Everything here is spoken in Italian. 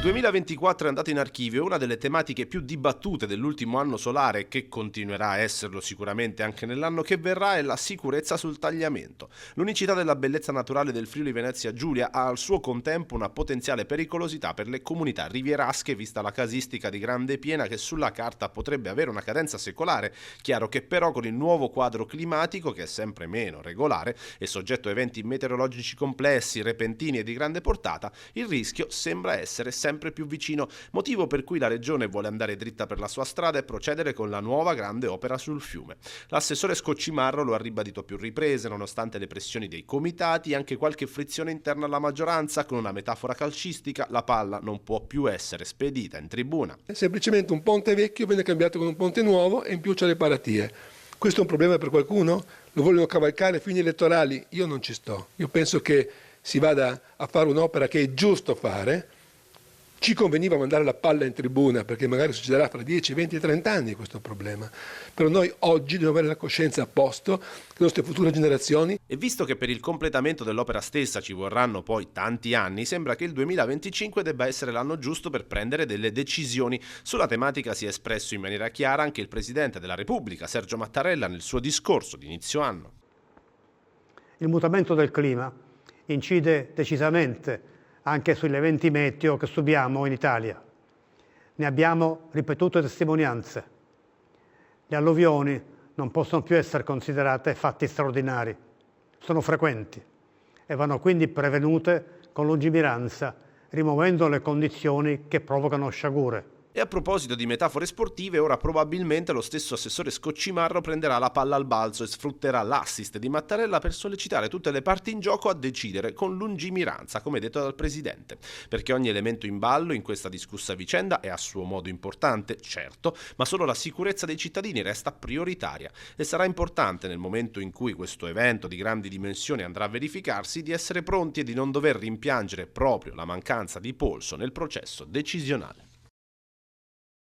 2024 è andato in archivio e una delle tematiche più dibattute dell'ultimo anno solare, che continuerà a esserlo sicuramente anche nell'anno che verrà, è la sicurezza sul tagliamento. L'unicità della bellezza naturale del Friuli Venezia Giulia ha al suo contempo una potenziale pericolosità per le comunità rivierasche, vista la casistica di Grande Piena che sulla carta potrebbe avere una cadenza secolare. Chiaro che però con il nuovo quadro climatico, che è sempre meno regolare e soggetto a eventi meteorologici complessi, repentini e di grande portata, il rischio sembra essere sempre più vicino, motivo per cui la Regione vuole andare dritta per la sua strada e procedere con la nuova grande opera sul fiume. L'assessore Scoccimarro lo ha ribadito a più riprese, nonostante le pressioni dei comitati e anche qualche frizione interna alla maggioranza. Con una metafora calcistica, la palla non può più essere spedita in tribuna. Semplicemente un ponte vecchio viene cambiato con un ponte nuovo e in più c'è le paratie. Questo è un problema per qualcuno? Lo vogliono cavalcare a fini elettorali? Io non ci sto. Io penso che si vada a fare un'opera che è giusto fare. Ci conveniva mandare la palla in tribuna perché magari succederà fra 10, 20, 30 anni questo problema. Però noi oggi dobbiamo avere la coscienza a posto, le nostre future generazioni. E visto che per il completamento dell'opera stessa ci vorranno poi tanti anni, sembra che il 2025 debba essere l'anno giusto per prendere delle decisioni. Sulla tematica si è espresso in maniera chiara anche il Presidente della Repubblica, Sergio Mattarella, nel suo discorso di inizio anno. Il mutamento del clima incide decisamente anche sugli eventi meteo che subiamo in Italia. Ne abbiamo ripetute testimonianze. Le alluvioni non possono più essere considerate fatti straordinari, sono frequenti e vanno quindi prevenute con lungimiranza, rimuovendo le condizioni che provocano sciagure. E a proposito di metafore sportive, ora probabilmente lo stesso assessore Scoccimarro prenderà la palla al balzo e sfrutterà l'assist di Mattarella per sollecitare tutte le parti in gioco a decidere con lungimiranza, come detto dal Presidente. Perché ogni elemento in ballo in questa discussa vicenda è a suo modo importante, certo, ma solo la sicurezza dei cittadini resta prioritaria. E sarà importante, nel momento in cui questo evento di grandi dimensioni andrà a verificarsi, di essere pronti e di non dover rimpiangere proprio la mancanza di polso nel processo decisionale.